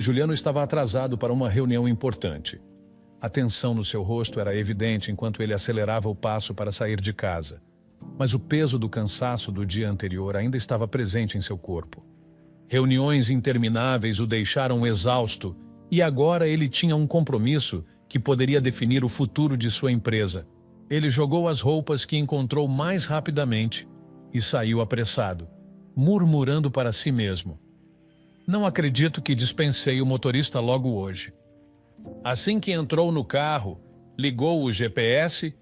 Juliano estava atrasado para uma reunião importante. A tensão no seu rosto era evidente enquanto ele acelerava o passo para sair de casa. Mas o peso do cansaço do dia anterior ainda estava presente em seu corpo. Reuniões intermináveis o deixaram exausto e agora ele tinha um compromisso que poderia definir o futuro de sua empresa. Ele jogou as roupas que encontrou mais rapidamente e saiu apressado, murmurando para si mesmo: "Não acredito que dispensei o motorista logo hoje." Assim que entrou no carro, ligou o GPS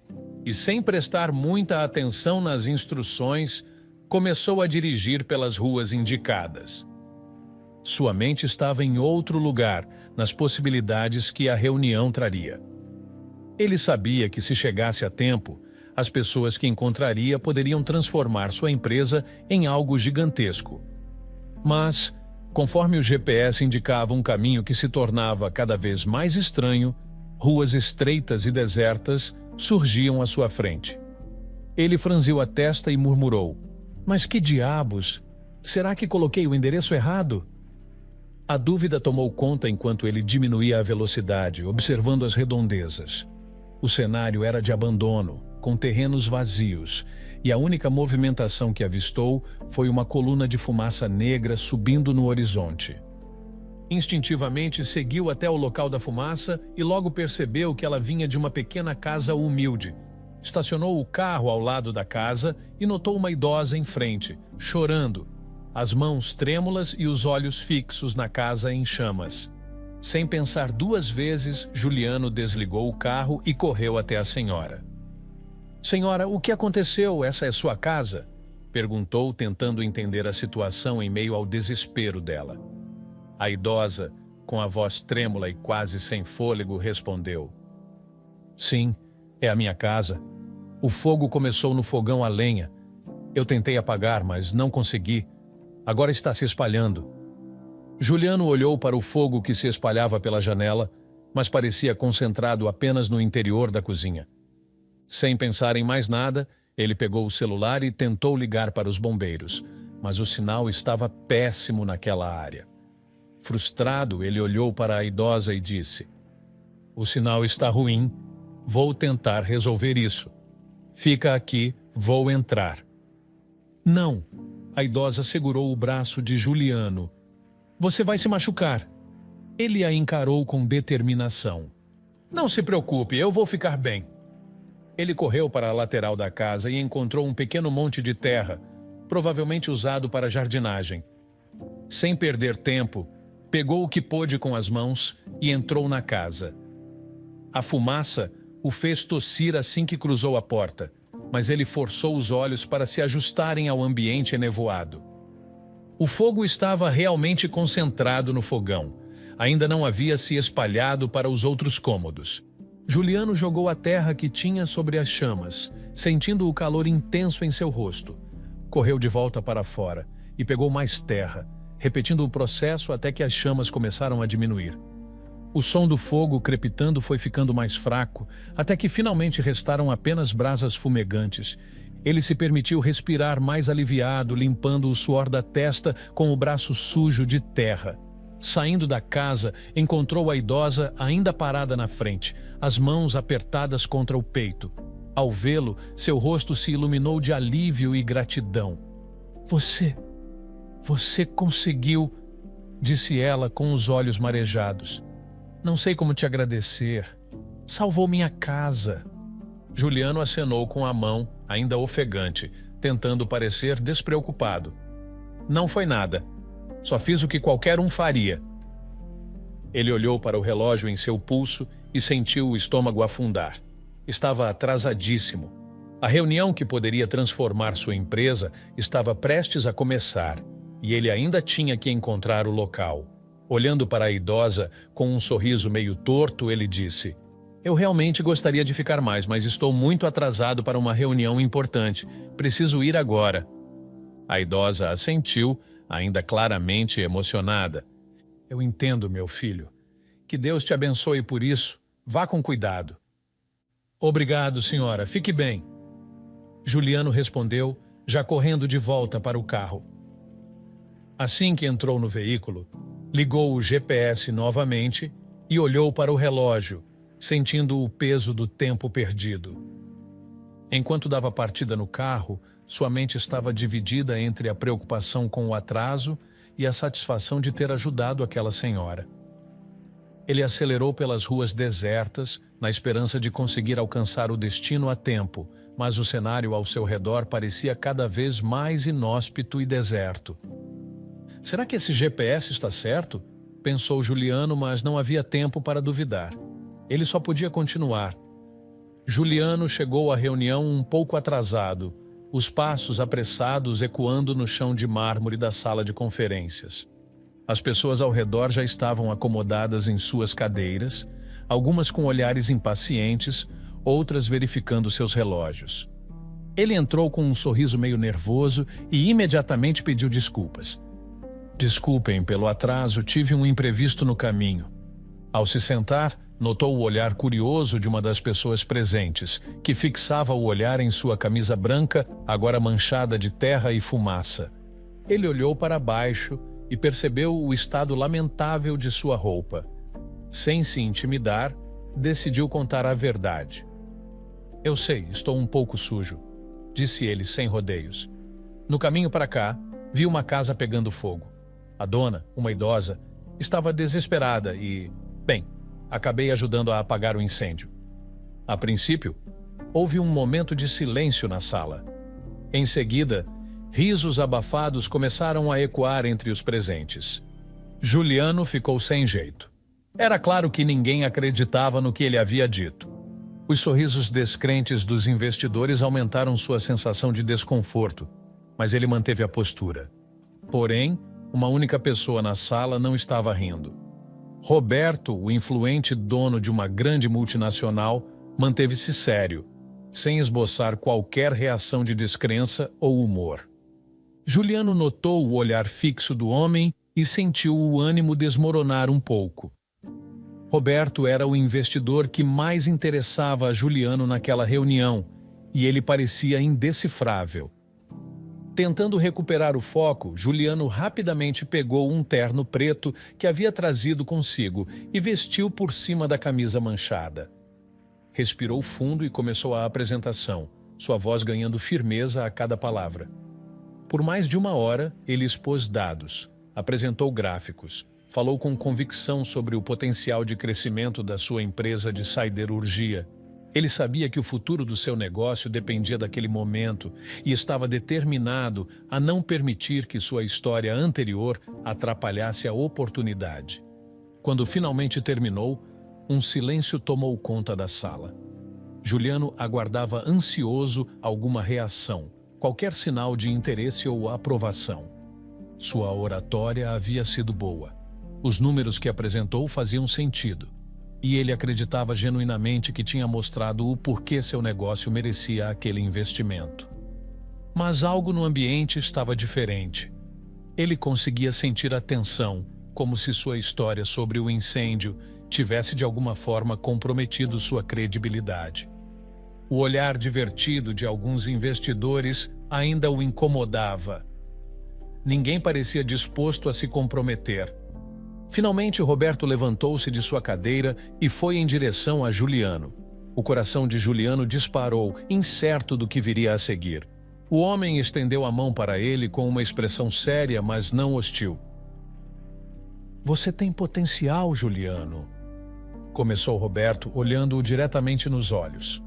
e, sem prestar muita atenção nas instruções, começou a dirigir pelas ruas indicadas. Sua mente estava em outro lugar, nas possibilidades que a reunião traria. Ele sabia que, se chegasse a tempo, as pessoas que encontraria poderiam transformar sua empresa em algo gigantesco. Mas, conforme o GPS indicava um caminho que se tornava cada vez mais estranho, ruas estreitas e desertas surgiam à sua frente. Ele franziu a testa e murmurou: "Mas que diabos? Será que coloquei o endereço errado?" A dúvida tomou conta enquanto ele diminuía a velocidade, observando as redondezas. O cenário era de abandono, com terrenos vazios, e a única movimentação que avistou foi uma coluna de fumaça negra subindo no horizonte. Instintivamente seguiu até o local da fumaça e logo percebeu que ela vinha de uma pequena casa humilde. Estacionou o carro ao lado da casa e notou uma idosa em frente, chorando, as mãos trêmulas e os olhos fixos na casa em chamas. Sem pensar duas vezes, Juliano desligou o carro e correu até a senhora. "Senhora, o que aconteceu? Essa é sua casa?" perguntou, tentando entender a situação em meio ao desespero dela. A idosa, com a voz trêmula e quase sem fôlego, respondeu: "Sim, é a minha casa. O fogo começou no fogão a lenha. Eu tentei apagar, mas não consegui. Agora está se espalhando." Juliano olhou para o fogo que se espalhava pela janela, mas parecia concentrado apenas no interior da cozinha. Sem pensar em mais nada, ele pegou o celular e tentou ligar para os bombeiros, mas o sinal estava péssimo naquela área. Frustrado, ele olhou para a idosa e disse: "O sinal está ruim. Vou tentar resolver isso. Fica aqui, vou entrar." "Não." A idosa segurou o braço de Juliano. "Você vai se machucar." Ele a encarou com determinação. "Não se preocupe, eu vou ficar bem." Ele correu para a lateral da casa e encontrou um pequeno monte de terra, provavelmente usado para jardinagem. Sem perder tempo, pegou o que pôde com as mãos e entrou na casa. A fumaça o fez tossir assim que cruzou a porta, mas ele forçou os olhos para se ajustarem ao ambiente enevoado. O fogo estava realmente concentrado no fogão. Ainda não havia se espalhado para os outros cômodos. Juliano jogou a terra que tinha sobre as chamas, sentindo o calor intenso em seu rosto. Correu de volta para fora e pegou mais terra, repetindo o processo até que as chamas começaram a diminuir. O som do fogo crepitando foi ficando mais fraco, até que finalmente restaram apenas brasas fumegantes. Ele se permitiu respirar mais aliviado, limpando o suor da testa com o braço sujo de terra. Saindo da casa, encontrou a idosa ainda parada na frente, as mãos apertadas contra o peito. Ao vê-lo, seu rosto se iluminou de alívio e gratidão. Você conseguiu, disse ela com os olhos marejados. "Não sei como te agradecer. Salvou minha casa." Juliano acenou com a mão, ainda ofegante, tentando parecer despreocupado. "Não foi nada. Só fiz o que qualquer um faria." Ele olhou para o relógio em seu pulso e sentiu o estômago afundar. Estava atrasadíssimo. A reunião que poderia transformar sua empresa estava prestes a começar, e ele ainda tinha que encontrar o local. Olhando para a idosa, com um sorriso meio torto, ele disse: "Eu realmente gostaria de ficar mais, mas estou muito atrasado para uma reunião importante. Preciso ir agora." A idosa assentiu, ainda claramente emocionada. "Eu entendo, meu filho. Que Deus te abençoe por isso. Vá com cuidado." "Obrigado, senhora. Fique bem." Juliano respondeu, já correndo de volta para o carro. Assim que entrou no veículo, Ligou o GPS novamente e olhou para o relógio, sentindo o peso do tempo perdido. Enquanto dava partida no carro, sua mente estava dividida entre a preocupação com o atraso e a satisfação de ter ajudado aquela senhora. Ele acelerou pelas ruas desertas, na esperança de conseguir alcançar o destino a tempo, mas o cenário ao seu redor parecia cada vez mais inóspito e deserto. Será que esse GPS está certo? Pensou Juliano, mas não havia tempo para duvidar. Ele só podia continuar. Juliano chegou à reunião um pouco atrasado, os passos apressados ecoando no chão de mármore da sala de conferências. As pessoas ao redor já estavam acomodadas em suas cadeiras, algumas com olhares impacientes, outras verificando seus relógios. Ele entrou com um sorriso meio nervoso e imediatamente pediu desculpas. Desculpem pelo atraso, tive um imprevisto no caminho. Ao se sentar, notou o olhar curioso de uma das pessoas presentes, que fixava o olhar em sua camisa branca, agora manchada de terra e fumaça. Ele olhou para baixo e percebeu o estado lamentável de sua roupa. Sem se intimidar, decidiu contar a verdade. Eu sei, estou um pouco sujo, disse ele sem rodeios. No caminho para cá, vi uma casa pegando fogo. A dona, uma idosa, estava desesperada e, bem, acabei ajudando a apagar o incêndio. A princípio, houve um momento de silêncio na sala. Em seguida, risos abafados começaram a ecoar entre os presentes. Juliano ficou sem jeito. Era claro que ninguém acreditava no que ele havia dito. Os sorrisos descrentes dos investidores aumentaram sua sensação de desconforto, mas ele manteve a postura. Porém, uma única pessoa na sala não estava rindo. Roberto, o influente dono de uma grande multinacional, manteve-se sério, sem esboçar qualquer reação de descrença ou humor. Juliano notou o olhar fixo do homem e sentiu o ânimo desmoronar um pouco. Roberto era o investidor que mais interessava a Juliano naquela reunião, e ele parecia indecifrável. Tentando recuperar o foco, Juliano rapidamente pegou um terno preto que havia trazido consigo e vestiu por cima da camisa manchada. Respirou fundo e começou a apresentação, sua voz ganhando firmeza a cada palavra. Por mais de 1 hora, ele expôs dados, apresentou gráficos, falou com convicção sobre o potencial de crescimento da sua empresa de siderurgia. Ele sabia que o futuro do seu negócio dependia daquele momento e estava determinado a não permitir que sua história anterior atrapalhasse a oportunidade. Quando finalmente terminou, um silêncio tomou conta da sala. Juliano aguardava ansioso alguma reação, qualquer sinal de interesse ou aprovação. Sua oratória havia sido boa. Os números que apresentou faziam sentido. E ele acreditava genuinamente que tinha mostrado o porquê seu negócio merecia aquele investimento. Mas algo no ambiente estava diferente. Ele conseguia sentir a tensão, como se sua história sobre o incêndio tivesse de alguma forma comprometido sua credibilidade. O olhar divertido de alguns investidores ainda o incomodava. Ninguém parecia disposto a se comprometer. Finalmente, Roberto levantou-se de sua cadeira e foi em direção a Juliano. O coração de Juliano disparou, incerto do que viria a seguir. O homem estendeu a mão para ele com uma expressão séria, mas não hostil. Você tem potencial, Juliano, começou Roberto, olhando-o diretamente nos olhos.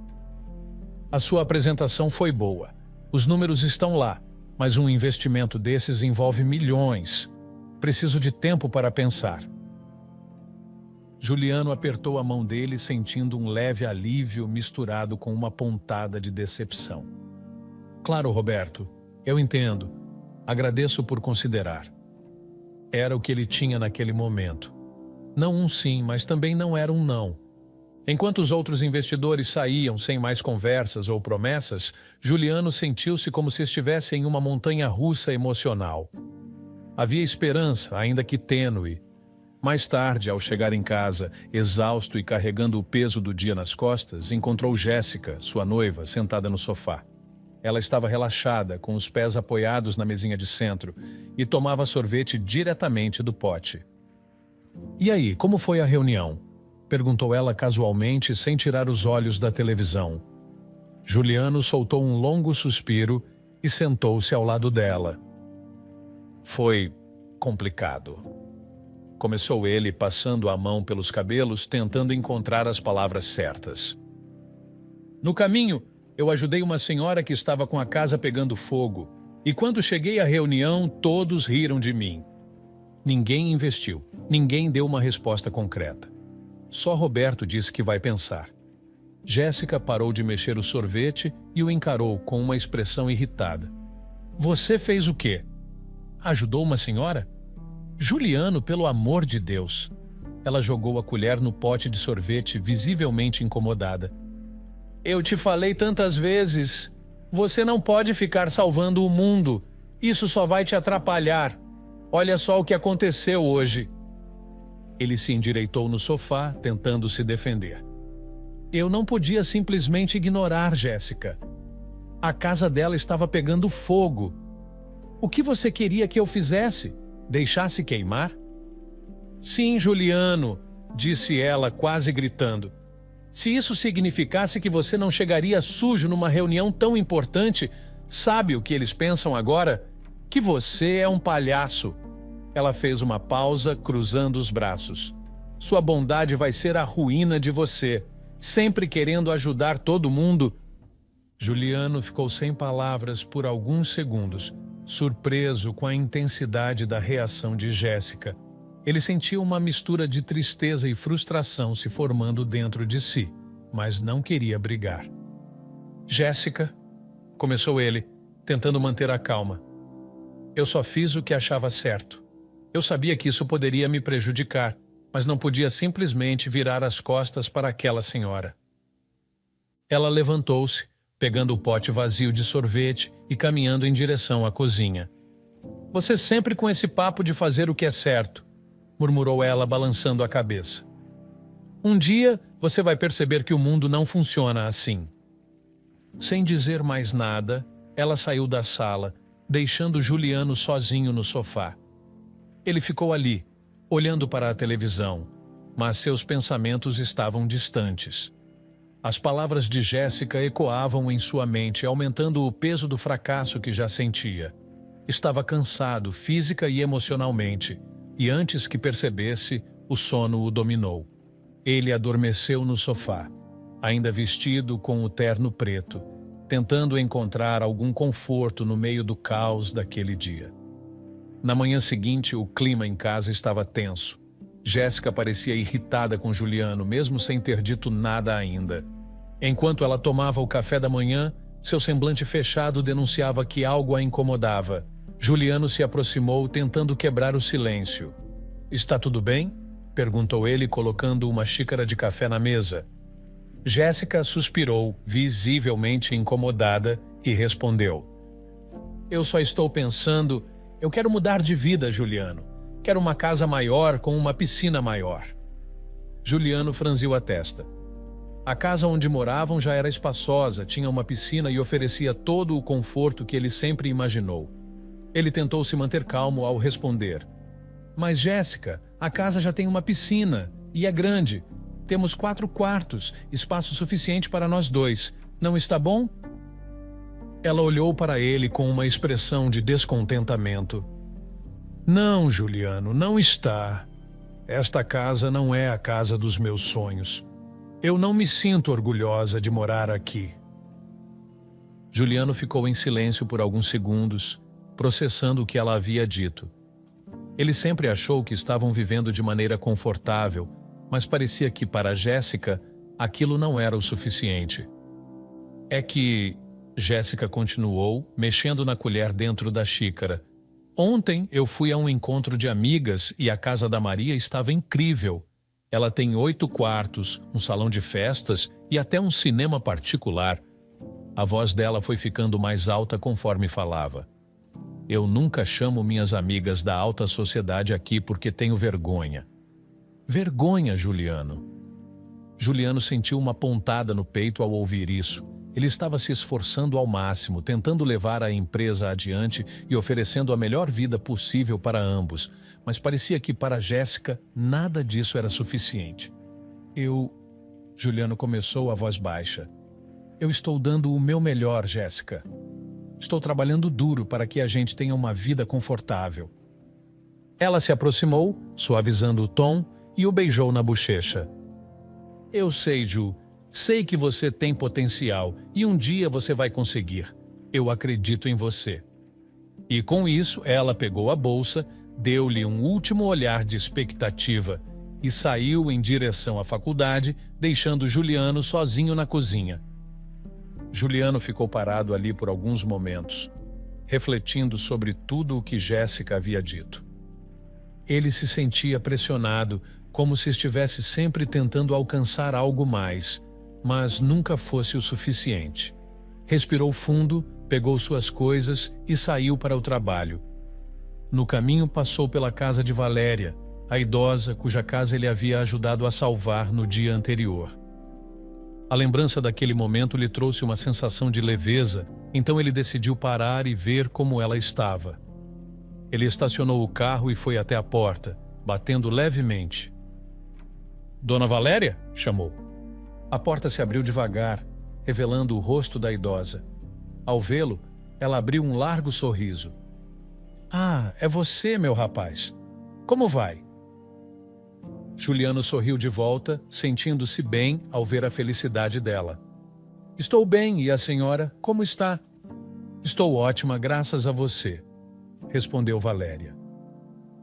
A sua apresentação foi boa. Os números estão lá, mas um investimento desses envolve milhões. Preciso de tempo para pensar. Juliano apertou a mão dele, sentindo um leve alívio misturado com uma pontada de decepção. Claro, Roberto, eu entendo. Agradeço por considerar. Era o que ele tinha naquele momento. Não um sim, mas também não era um não. Enquanto os outros investidores saíam sem mais conversas ou promessas, Juliano sentiu-se como se estivesse em uma montanha-russa emocional. Havia esperança, ainda que tênue. Mais tarde, ao chegar em casa, exausto e carregando o peso do dia nas costas, encontrou Jéssica, sua noiva, sentada no sofá. Ela estava relaxada, com os pés apoiados na mesinha de centro, e tomava sorvete diretamente do pote. E aí, como foi a reunião? Perguntou ela casualmente, sem tirar os olhos da televisão. Juliano soltou um longo suspiro e sentou-se ao lado dela. Foi complicado. Começou ele, passando a mão pelos cabelos, tentando encontrar as palavras certas. No caminho, eu ajudei uma senhora que estava com a casa pegando fogo, e quando cheguei à reunião, todos riram de mim. Ninguém investiu, ninguém deu uma resposta concreta. Só Roberto disse que vai pensar. Jéssica parou de mexer o sorvete e o encarou com uma expressão irritada. Você fez o quê? Ajudou uma senhora? Juliano, pelo amor de Deus! Ela jogou a colher no pote de sorvete, visivelmente incomodada. Eu te falei tantas vezes. Você não pode ficar salvando o mundo. Isso só vai te atrapalhar. Olha só o que aconteceu hoje. Ele se endireitou no sofá, tentando se defender. Eu não podia simplesmente ignorar Jéssica. A casa dela estava pegando fogo. O que você queria que eu fizesse? Deixasse queimar? Sim, Juliano, disse ela, quase gritando. Se isso significasse que você não chegaria sujo numa reunião tão importante, sabe o que eles pensam agora? Que você é um palhaço. Ela fez uma pausa, cruzando os braços. Sua bondade vai ser a ruína de você, sempre querendo ajudar todo mundo. Juliano ficou sem palavras por alguns segundos, surpreso com a intensidade da reação de Jéssica. Ele sentia uma mistura de tristeza e frustração se formando dentro de si, mas não queria brigar. Jéssica, começou ele, tentando manter a calma. Eu só fiz o que achava certo. Eu sabia que isso poderia me prejudicar, mas não podia simplesmente virar as costas para aquela senhora. Ela levantou-se, pegando o pote vazio de sorvete e caminhando em direção à cozinha. Você sempre com esse papo de fazer o que é certo, murmurou ela, balançando a cabeça. Um dia você vai perceber que o mundo não funciona assim. Sem dizer mais nada, ela saiu da sala, deixando Juliano sozinho no sofá. Ele ficou ali, olhando para a televisão, mas seus pensamentos estavam distantes. As palavras de Jéssica ecoavam em sua mente, aumentando o peso do fracasso que já sentia. Estava cansado, física e emocionalmente, e antes que percebesse, o sono o dominou. Ele adormeceu no sofá, ainda vestido com o terno preto, tentando encontrar algum conforto no meio do caos daquele dia. Na manhã seguinte, o clima em casa estava tenso. Jéssica parecia irritada com Juliano, mesmo sem ter dito nada ainda. Enquanto ela tomava o café da manhã, seu semblante fechado denunciava que algo a incomodava. Juliano se aproximou, tentando quebrar o silêncio. Está tudo bem? Perguntou ele, colocando uma xícara de café na mesa. Jéssica suspirou, visivelmente incomodada, e respondeu. Eu só estou pensando... Eu quero mudar de vida, Juliano. Quero uma casa maior com uma piscina maior. Juliano franziu a testa. A casa onde moravam já era espaçosa, tinha uma piscina e oferecia todo o conforto que ele sempre imaginou. Ele tentou se manter calmo ao responder. Mas, Jéssica, a casa já tem uma piscina e é grande. Temos 4 quartos, espaço suficiente para nós dois. Não está bom? Ela olhou para ele com uma expressão de descontentamento. Não, Juliano, não está. Esta casa não é a casa dos meus sonhos. Eu não me sinto orgulhosa de morar aqui. Juliano ficou em silêncio por alguns segundos, processando o que ela havia dito. Ele sempre achou que estavam vivendo de maneira confortável, mas parecia que, para Jéssica, aquilo não era o suficiente. É que... Jéssica continuou, mexendo na colher dentro da xícara. Ontem eu fui a um encontro de amigas e a casa da Maria estava incrível. Ela tem 8 quartos, um salão de festas e até um cinema particular. A voz dela foi ficando mais alta conforme falava. Eu nunca chamo minhas amigas da alta sociedade aqui porque tenho vergonha. Vergonha, Juliano. Juliano sentiu uma pontada no peito ao ouvir isso. Ele estava se esforçando ao máximo, tentando levar a empresa adiante e oferecendo a melhor vida possível para ambos, mas parecia que para Jéssica nada disso era suficiente. Juliano começou a voz baixa. Eu estou dando o meu melhor, Jéssica. Estou trabalhando duro para que a gente tenha uma vida confortável. Ela se aproximou, suavizando o tom, e o beijou na bochecha. Eu sei, Ju. Sei que você tem potencial e um dia você vai conseguir. Eu acredito em você. E com isso, ela pegou a bolsa, deu-lhe um último olhar de expectativa e saiu em direção à faculdade, deixando Juliano sozinho na cozinha. Juliano ficou parado ali por alguns momentos, refletindo sobre tudo o que Jéssica havia dito. Ele se sentia pressionado, como se estivesse sempre tentando alcançar algo mais, mas nunca fosse o suficiente. Respirou fundo, pegou suas coisas e saiu para o trabalho. No caminho passou pela casa de Valéria, a idosa cuja casa ele havia ajudado a salvar no dia anterior. A lembrança daquele momento lhe trouxe uma sensação de leveza, então ele decidiu parar e ver como ela estava. Ele estacionou o carro e foi até a porta, batendo levemente. Dona Valéria? Chamou. A porta se abriu devagar, revelando o rosto da idosa. Ao vê-lo, ela abriu um largo sorriso. Ah, é você, meu rapaz. Como vai? Juliano sorriu de volta, sentindo-se bem ao ver a felicidade dela. Estou bem, e a senhora, como está? Estou ótima, graças a você, respondeu Valéria.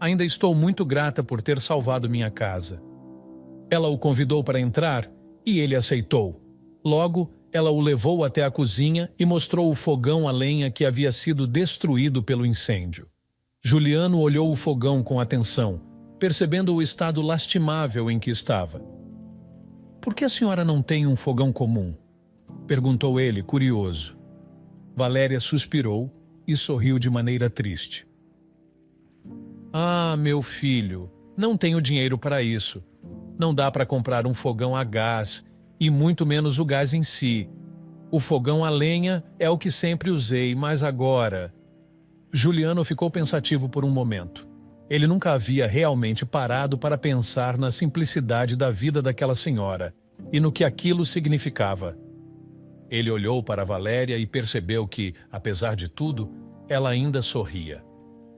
Ainda estou muito grata por ter salvado minha casa. Ela o convidou para entrar e ele aceitou. Logo, ela o levou até a cozinha e mostrou o fogão a lenha que havia sido destruído pelo incêndio. Juliano olhou o fogão com atenção, percebendo o estado lastimável em que estava. Por que a senhora não tem um fogão comum? Perguntou ele, curioso. Valéria suspirou e sorriu de maneira triste. Ah, meu filho, não tenho dinheiro para isso. Não dá para comprar um fogão a gás, e muito menos o gás em si. O fogão a lenha é o que sempre usei, mas agora... Juliano ficou pensativo por um momento. Ele nunca havia realmente parado para pensar na simplicidade da vida daquela senhora e no que aquilo significava. Ele olhou para Valéria e percebeu que, apesar de tudo, ela ainda sorria.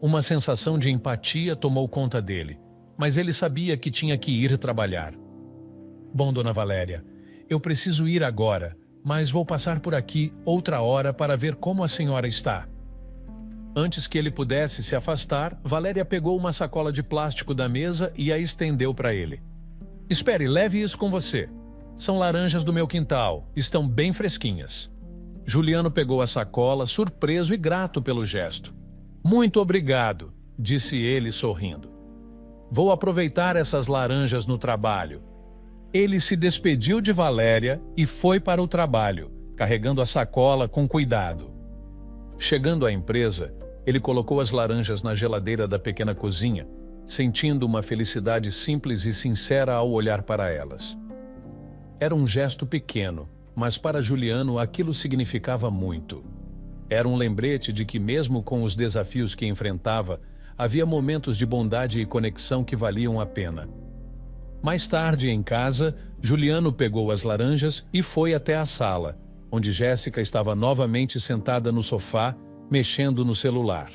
Uma sensação de empatia tomou conta dele, mas ele sabia que tinha que ir trabalhar. Bom, dona Valéria, eu preciso ir agora, mas vou passar por aqui outra hora para ver como a senhora está. Antes que ele pudesse se afastar, Valéria pegou uma sacola de plástico da mesa e a estendeu para ele. Espere, leve isso com você. São laranjas do meu quintal, estão bem fresquinhas. Juliano pegou a sacola, surpreso e grato pelo gesto. Muito obrigado, disse ele sorrindo. Vou aproveitar essas laranjas no trabalho. Ele se despediu de Valéria e foi para o trabalho, carregando a sacola com cuidado. Chegando à empresa, ele colocou as laranjas na geladeira da pequena cozinha, sentindo uma felicidade simples e sincera ao olhar para elas. Era um gesto pequeno, mas para Juliano aquilo significava muito. Era um lembrete de que mesmo com os desafios que enfrentava, havia momentos de bondade e conexão que valiam a pena. Mais tarde, em casa, Juliano pegou as laranjas e foi até a sala, onde Jéssica estava novamente sentada no sofá, mexendo no celular.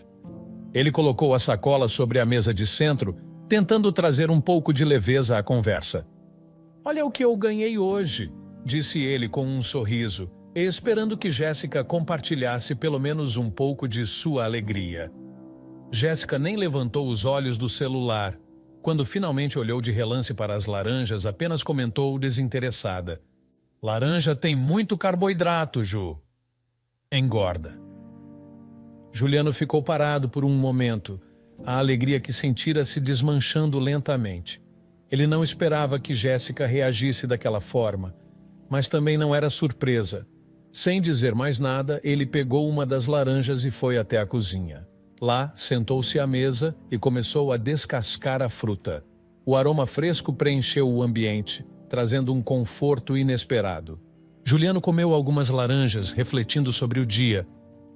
Ele colocou a sacola sobre a mesa de centro, tentando trazer um pouco de leveza à conversa. Olha o que eu ganhei hoje, disse ele com um sorriso, esperando que Jéssica compartilhasse pelo menos um pouco de sua alegria. Jéssica nem levantou os olhos do celular. Quando finalmente olhou de relance para as laranjas, apenas comentou desinteressada. Laranja tem muito carboidrato, Ju. Engorda. Juliano ficou parado por um momento, a alegria que sentira se desmanchando lentamente. Ele não esperava que Jéssica reagisse daquela forma, mas também não era surpresa. Sem dizer mais nada, ele pegou uma das laranjas e foi até a cozinha. Lá, sentou-se à mesa e começou a descascar a fruta. O aroma fresco preencheu o ambiente, trazendo um conforto inesperado. Juliano comeu algumas laranjas, refletindo sobre o dia.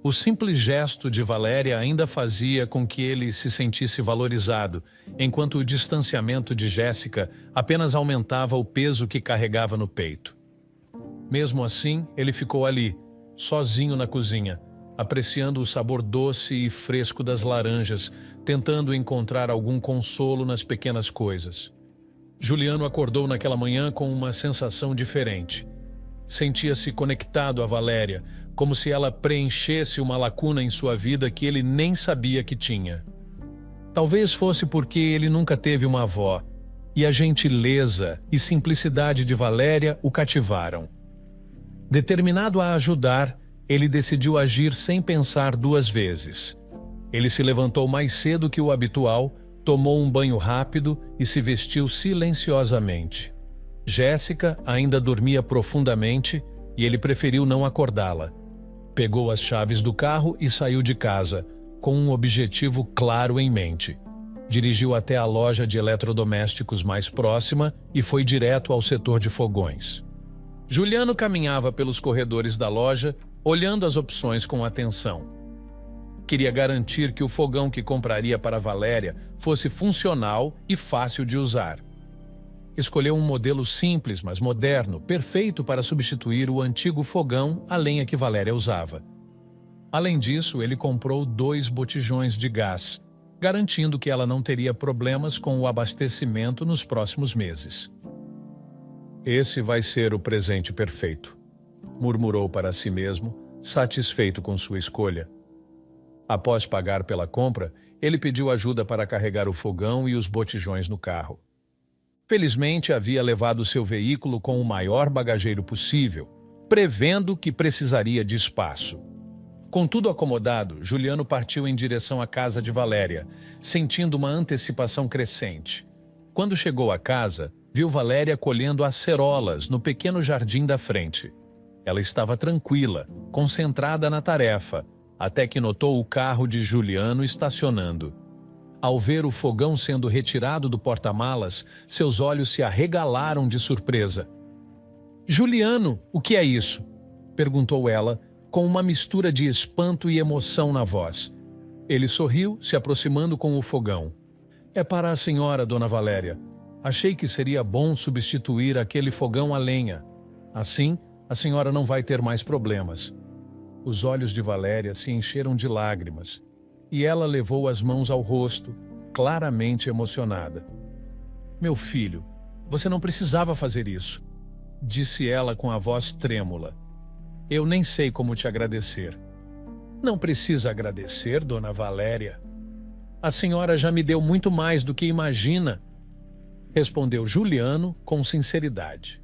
O simples gesto de Valéria ainda fazia com que ele se sentisse valorizado, enquanto o distanciamento de Jéssica apenas aumentava o peso que carregava no peito. Mesmo assim, ele ficou ali, sozinho na cozinha, apreciando o sabor doce e fresco das laranjas, tentando encontrar algum consolo nas pequenas coisas. Juliano acordou naquela manhã com uma sensação diferente. Sentia-se conectado a Valéria, como se ela preenchesse uma lacuna em sua vida que ele nem sabia que tinha. Talvez fosse porque ele nunca teve uma avó, e a gentileza e simplicidade de Valéria o cativaram. Determinado a ajudar, ele decidiu agir sem pensar duas vezes. Ele se levantou mais cedo que o habitual, tomou um banho rápido e se vestiu silenciosamente. Jéssica ainda dormia profundamente e ele preferiu não acordá-la. Pegou as chaves do carro e saiu de casa, com um objetivo claro em mente. Dirigiu até a loja de eletrodomésticos mais próxima e foi direto ao setor de fogões. Juliano caminhava pelos corredores da loja, olhando as opções com atenção. Queria garantir que o fogão que compraria para Valéria fosse funcional e fácil de usar. Escolheu um modelo simples, mas moderno, perfeito para substituir o antigo fogão a lenha que Valéria usava. Além disso, ele comprou 2 botijões de gás, garantindo que ela não teria problemas com o abastecimento nos próximos meses. Esse vai ser o presente perfeito, murmurou para si mesmo, satisfeito com sua escolha. Após pagar pela compra, ele pediu ajuda para carregar o fogão e os botijões no carro. Felizmente, havia levado seu veículo com o maior bagageiro possível, prevendo que precisaria de espaço. Com tudo acomodado, Juliano partiu em direção à casa de Valéria, sentindo uma antecipação crescente. Quando chegou à casa, viu Valéria colhendo acerolas no pequeno jardim da frente. Ela estava tranquila, concentrada na tarefa, até que notou o carro de Juliano estacionando. Ao ver o fogão sendo retirado do porta-malas, seus olhos se arregalaram de surpresa. "Juliano, o que é isso?" perguntou ela, com uma mistura de espanto e emoção na voz. Ele sorriu, se aproximando com o fogão. "É para a senhora, dona Valéria. Achei que seria bom substituir aquele fogão a lenha. Assim, a senhora não vai ter mais problemas." Os olhos de Valéria se encheram de lágrimas, e ela levou as mãos ao rosto, claramente emocionada. "Meu filho, você não precisava fazer isso", disse ela com a voz trêmula. "Eu nem sei como te agradecer." "Não precisa agradecer, dona Valéria. A senhora já me deu muito mais do que imagina", respondeu Juliano com sinceridade.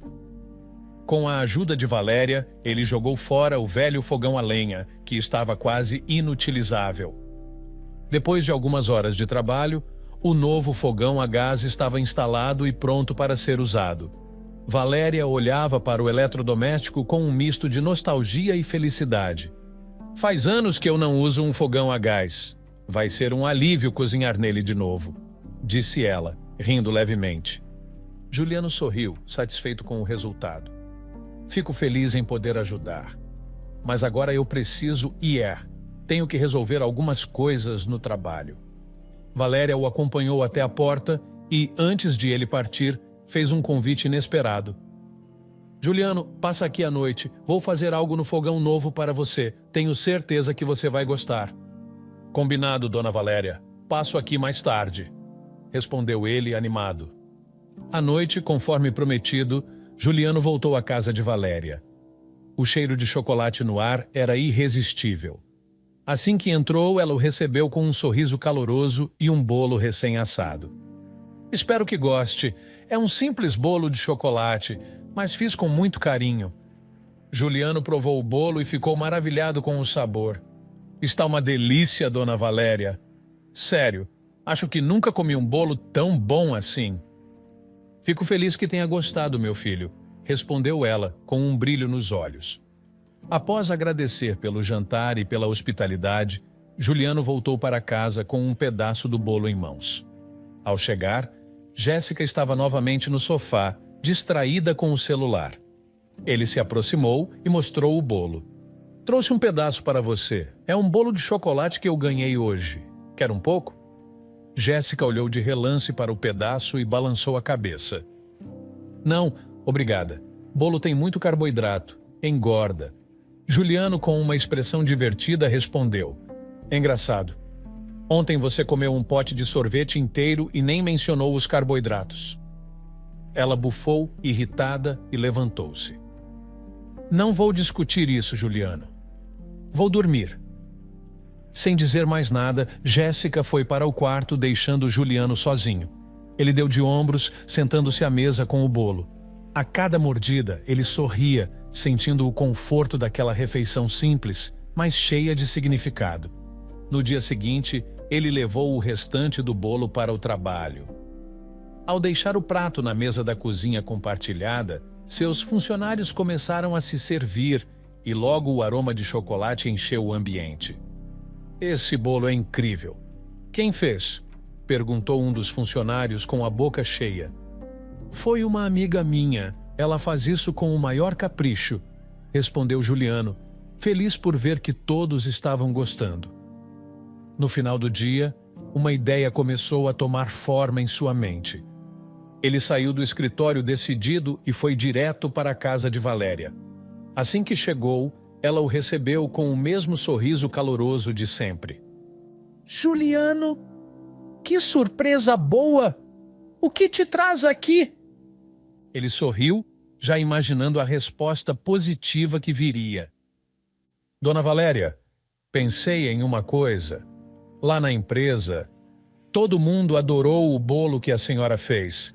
Com a ajuda de Valéria, ele jogou fora o velho fogão a lenha, que estava quase inutilizável. Depois de algumas horas de trabalho, o novo fogão a gás estava instalado e pronto para ser usado. Valéria olhava para o eletrodoméstico com um misto de nostalgia e felicidade. "Faz anos que eu não uso um fogão a gás. Vai ser um alívio cozinhar nele de novo", disse ela, rindo levemente. Juliano sorriu, satisfeito com o resultado. "Fico feliz em poder ajudar. Mas agora eu preciso ir. Tenho que resolver algumas coisas no trabalho." Valéria o acompanhou até a porta e, antes de ele partir, fez um convite inesperado. "Juliano, passa aqui à noite. Vou fazer algo no fogão novo para você. Tenho certeza que você vai gostar." "Combinado, dona Valéria. Passo aqui mais tarde", respondeu ele, animado. À noite, conforme prometido, Juliano voltou à casa de Valéria. O cheiro de chocolate no ar era irresistível. Assim que entrou, ela o recebeu com um sorriso caloroso e um bolo recém-assado. "Espero que goste. É um simples bolo de chocolate, mas fiz com muito carinho." Juliano provou o bolo e ficou maravilhado com o sabor. "Está uma delícia, dona Valéria. Sério, acho que nunca comi um bolo tão bom assim." "Fico feliz que tenha gostado, meu filho", respondeu ela, com um brilho nos olhos. Após agradecer pelo jantar e pela hospitalidade, Juliano voltou para casa com um pedaço do bolo em mãos. Ao chegar, Jéssica estava novamente no sofá, distraída com o celular. Ele se aproximou e mostrou o bolo. Trouxe um pedaço para você. É um bolo de chocolate que eu ganhei hoje. Quer um pouco? Jéssica olhou de relance para o pedaço e balançou a cabeça. Não, obrigada. Bolo tem muito carboidrato. Engorda. Juliano, com uma expressão divertida, respondeu. Engraçado. Ontem você comeu um pote de sorvete inteiro e nem mencionou os carboidratos. Ela bufou, irritada, e levantou-se. Não vou discutir isso, Juliano. Vou dormir. Sem dizer mais nada, Jéssica foi para o quarto, deixando Juliano sozinho. Ele deu de ombros, sentando-se à mesa com o bolo. A cada mordida, ele sorria, sentindo o conforto daquela refeição simples, mas cheia de significado. No dia seguinte, ele levou o restante do bolo para o trabalho. Ao deixar o prato na mesa da cozinha compartilhada, seus funcionários começaram a se servir e logo o aroma de chocolate encheu o ambiente. Esse bolo é incrível. Quem fez? Perguntou um dos funcionários com a boca cheia. Foi uma amiga minha. Ela faz isso com o maior capricho, respondeu Juliano, feliz por ver que todos estavam gostando. No final do dia, uma ideia começou a tomar forma em sua mente. Ele saiu do escritório decidido e foi direto para a casa de Valéria. Assim que chegou, ela o recebeu com o mesmo sorriso caloroso de sempre. Juliano, que surpresa boa! O que te traz aqui? Ele sorriu, já imaginando a resposta positiva que viria. Dona Valéria, pensei em uma coisa. Lá na empresa, todo mundo adorou o bolo que a senhora fez.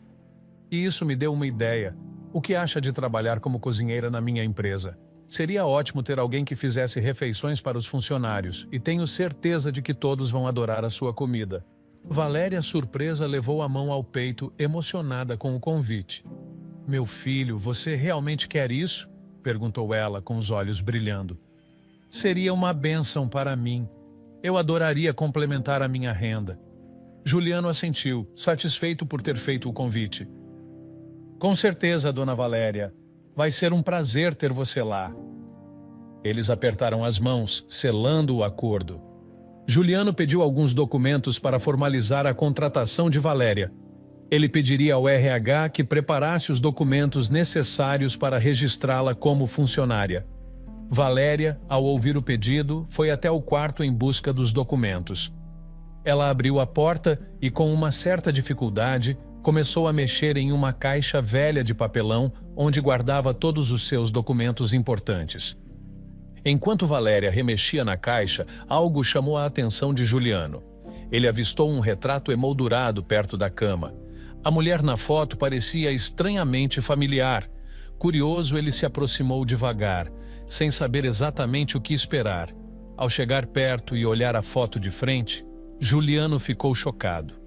E isso me deu uma ideia. O que acha de trabalhar como cozinheira na minha empresa? Seria ótimo ter alguém que fizesse refeições para os funcionários, e tenho certeza de que todos vão adorar a sua comida. Valéria, surpresa, levou a mão ao peito, emocionada com o convite. Meu filho, você realmente quer isso? Perguntou ela, com os olhos brilhando. Seria uma bênção para mim. Eu adoraria complementar a minha renda. Juliano assentiu, satisfeito por ter feito o convite. Com certeza, dona Valéria. Vai ser um prazer ter você lá. Eles apertaram as mãos, selando o acordo. Juliano pediu alguns documentos para formalizar a contratação de Valéria. Ele pediria ao RH que preparasse os documentos necessários para registrá-la como funcionária. Valéria, ao ouvir o pedido, foi até o quarto em busca dos documentos. Ela abriu a porta e, com uma certa dificuldade, começou a mexer em uma caixa velha de papelão onde guardava todos os seus documentos importantes. Enquanto Valéria remexia na caixa, algo chamou a atenção de Juliano. Ele avistou um retrato emoldurado perto da cama. A mulher na foto parecia estranhamente familiar. Curioso, ele se aproximou devagar, sem saber exatamente o que esperar. Ao chegar perto e olhar a foto de frente, Juliano ficou chocado.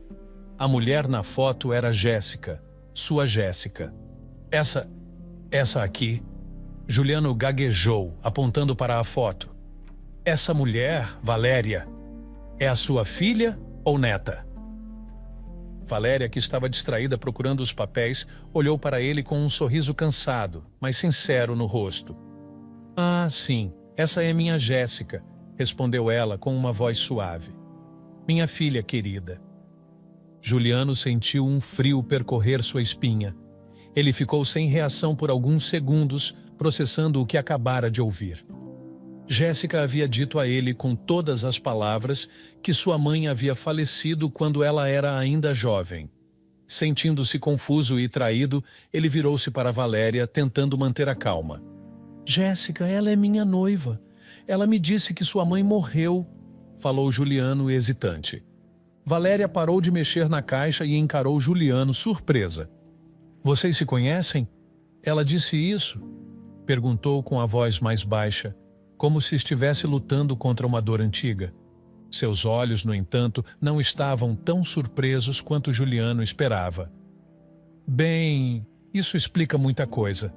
A mulher na foto era Jéssica, sua Jéssica. Essa aqui... Juliano gaguejou, apontando para a foto. Essa mulher, Valéria, é a sua filha ou neta? Valéria, que estava distraída procurando os papéis, olhou para ele com um sorriso cansado, mas sincero no rosto. Ah, sim, essa é minha Jéssica, respondeu ela com uma voz suave. Minha filha querida. Juliano sentiu um frio percorrer sua espinha. Ele ficou sem reação por alguns segundos, processando o que acabara de ouvir. Jéssica havia dito a ele com todas as palavras que sua mãe havia falecido quando ela era ainda jovem. Sentindo-se confuso e traído, ele virou-se para Valéria, tentando manter a calma. Jéssica, ela é minha noiva. Ela me disse que sua mãe morreu, falou Juliano hesitante. Valéria parou de mexer na caixa e encarou Juliano, surpresa. Vocês se conhecem? Ela disse isso? Perguntou com a voz mais baixa, como se estivesse lutando contra uma dor antiga. Seus olhos, no entanto, não estavam tão surpresos quanto Juliano esperava. Bem, isso explica muita coisa.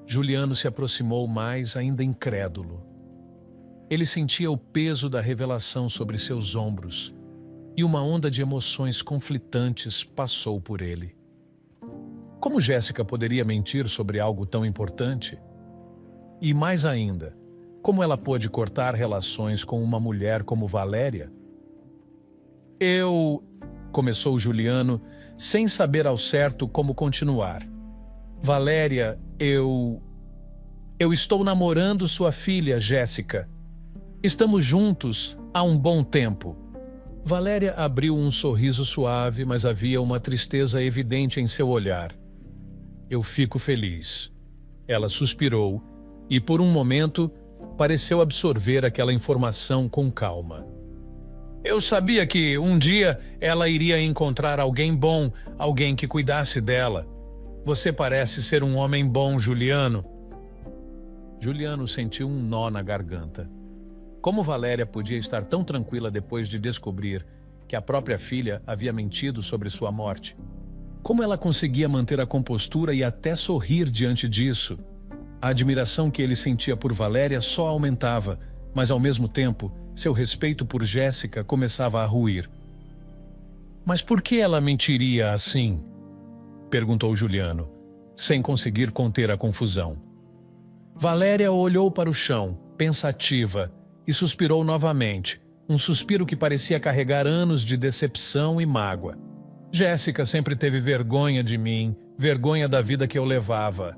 Juliano se aproximou mais, ainda incrédulo. Ele sentia o peso da revelação sobre seus ombros, e uma onda de emoções conflitantes passou por ele. Como Jéssica poderia mentir sobre algo tão importante? E mais ainda, Como ela pôde cortar relações com uma mulher como Valéria? Começou Juliano, sem saber ao certo como continuar. Valéria, eu estou namorando sua filha, Jéssica. Estamos juntos há um bom tempo. Valéria abriu um sorriso suave, mas havia uma tristeza evidente em seu olhar. Eu fico feliz. Ela suspirou e, por um momento, pareceu absorver aquela informação com calma. Eu sabia que, um dia, ela iria encontrar alguém bom, alguém que cuidasse dela. Você parece ser um homem bom, Juliano. Juliano sentiu um nó na garganta. Como Valéria podia estar tão tranquila depois de descobrir que a própria filha havia mentido sobre sua morte? Como ela conseguia manter a compostura e até sorrir diante disso? A admiração que ele sentia por Valéria só aumentava, mas ao mesmo tempo, seu respeito por Jéssica começava a ruir. Mas por que ela mentiria assim? Perguntou Juliano, sem conseguir conter a confusão. Valéria olhou para o chão, pensativa, e suspirou novamente, um suspiro que parecia carregar anos de decepção e mágoa. Jéssica sempre teve vergonha de mim, vergonha da vida que eu levava.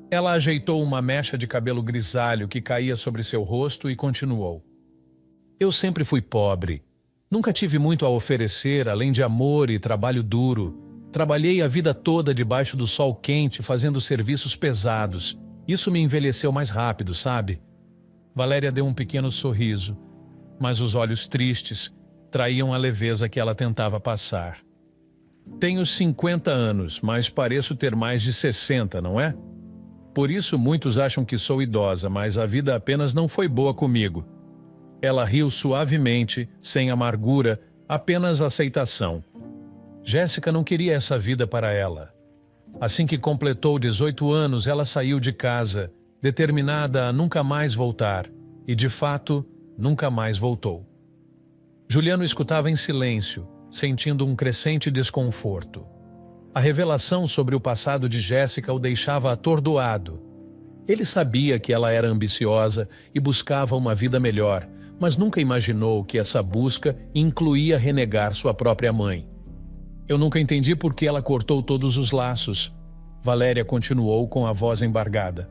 Ela ajeitou uma mecha de cabelo grisalho que caía sobre seu rosto e continuou. Eu sempre fui pobre. Nunca tive muito a oferecer, além de amor e trabalho duro. Trabalhei a vida toda debaixo do sol quente, fazendo serviços pesados. Isso me envelheceu mais rápido, sabe? Valéria deu um pequeno sorriso, mas os olhos tristes traíam a leveza que ela tentava passar. Tenho 50 anos, mas pareço ter mais de 60, não é? Por isso muitos acham que sou idosa, mas a vida apenas não foi boa comigo. Ela riu suavemente, sem amargura, apenas aceitação. Jéssica não queria essa vida para ela. Assim que completou 18 anos, ela saiu de casa, determinada a nunca mais voltar, e de fato, nunca mais voltou. Juliano escutava em silêncio, sentindo um crescente desconforto. A revelação sobre o passado de Jéssica o deixava atordoado. Ele sabia que ela era ambiciosa e buscava uma vida melhor, mas nunca imaginou que essa busca incluía renegar sua própria mãe. Eu nunca entendi por que ela cortou todos os laços. Valéria continuou com a voz embargada.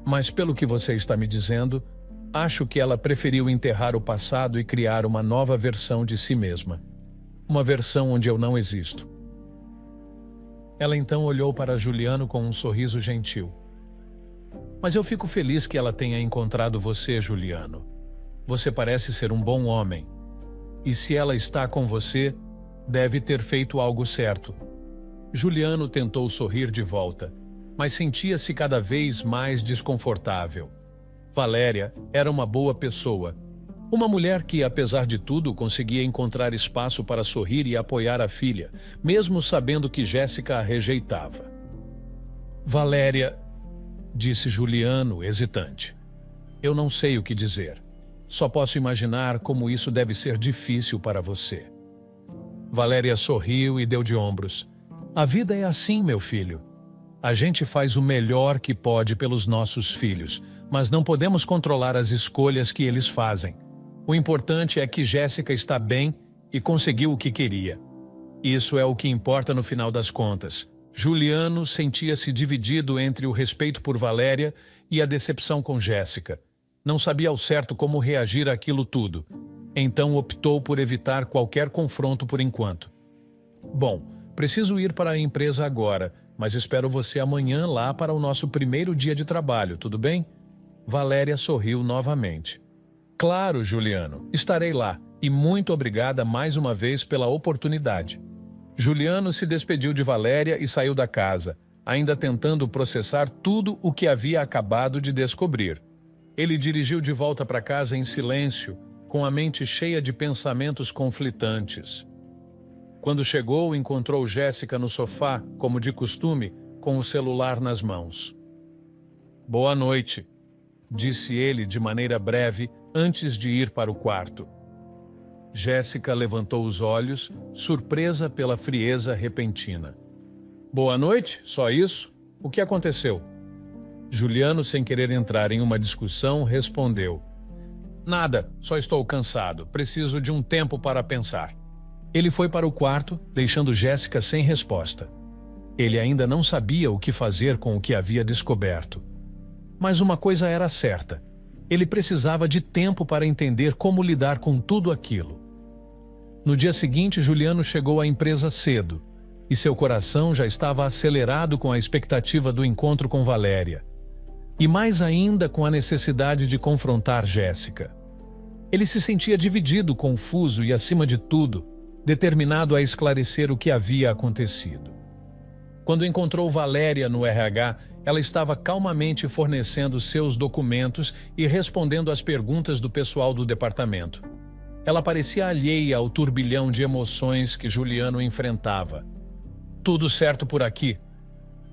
Mas pelo que você está me dizendo, acho que ela preferiu enterrar o passado e criar uma nova versão de si mesma. Uma versão onde eu não existo. Ela então olhou para Juliano com um sorriso gentil. Mas eu fico feliz que ela tenha encontrado você, Juliano. Você parece ser um bom homem. E se ela está com você, deve ter feito algo certo. Juliano tentou sorrir de volta, mas sentia-se cada vez mais desconfortável. Valéria era uma boa pessoa. Uma mulher que, apesar de tudo, conseguia encontrar espaço para sorrir e apoiar a filha, mesmo sabendo que Jéssica a rejeitava. Valéria, disse Juliano, hesitante. Eu não sei o que dizer. Só posso imaginar como isso deve ser difícil para você. Valéria sorriu e deu de ombros. A vida é assim, meu filho. A gente faz o melhor que pode pelos nossos filhos, mas não podemos controlar as escolhas que eles fazem. O importante é que Jéssica está bem e conseguiu o que queria. Isso é o que importa no final das contas. Juliano sentia-se dividido entre o respeito por Valéria e a decepção com Jéssica. Não sabia ao certo como reagir àquilo tudo. Então optou por evitar qualquer confronto por enquanto. Bom, preciso ir para a empresa agora, mas espero você amanhã lá para o nosso primeiro dia de trabalho, tudo bem? Valéria sorriu novamente. Claro, Juliano, estarei lá, e muito obrigada mais uma vez pela oportunidade. Juliano se despediu de Valéria e saiu da casa, ainda tentando processar tudo o que havia acabado de descobrir. Ele dirigiu de volta para casa em silêncio, com a mente cheia de pensamentos conflitantes. Quando chegou, encontrou Jéssica no sofá, como de costume, com o celular nas mãos. Boa noite, disse ele de maneira breve, antes de ir para o quarto. Jéssica levantou os olhos, surpresa pela frieza repentina. Boa noite? Só isso? O que aconteceu? Juliano, sem querer entrar em uma discussão, respondeu: Nada, só estou cansado. Preciso de um tempo para pensar. Ele foi para o quarto, deixando Jéssica sem resposta. Ele ainda não sabia o que fazer com o que havia descoberto. Mas uma coisa era certa: ele precisava de tempo para entender como lidar com tudo aquilo. No dia seguinte, Juliano chegou à empresa cedo, e seu coração já estava acelerado com a expectativa do encontro com Valéria. E mais ainda com a necessidade de confrontar Jéssica. Ele se sentia dividido, confuso e, acima de tudo, determinado a esclarecer o que havia acontecido. Quando encontrou Valéria no RH, ela estava calmamente fornecendo seus documentos e respondendo às perguntas do pessoal do departamento. Ela parecia alheia ao turbilhão de emoções que Juliano enfrentava. "Tudo certo por aqui?"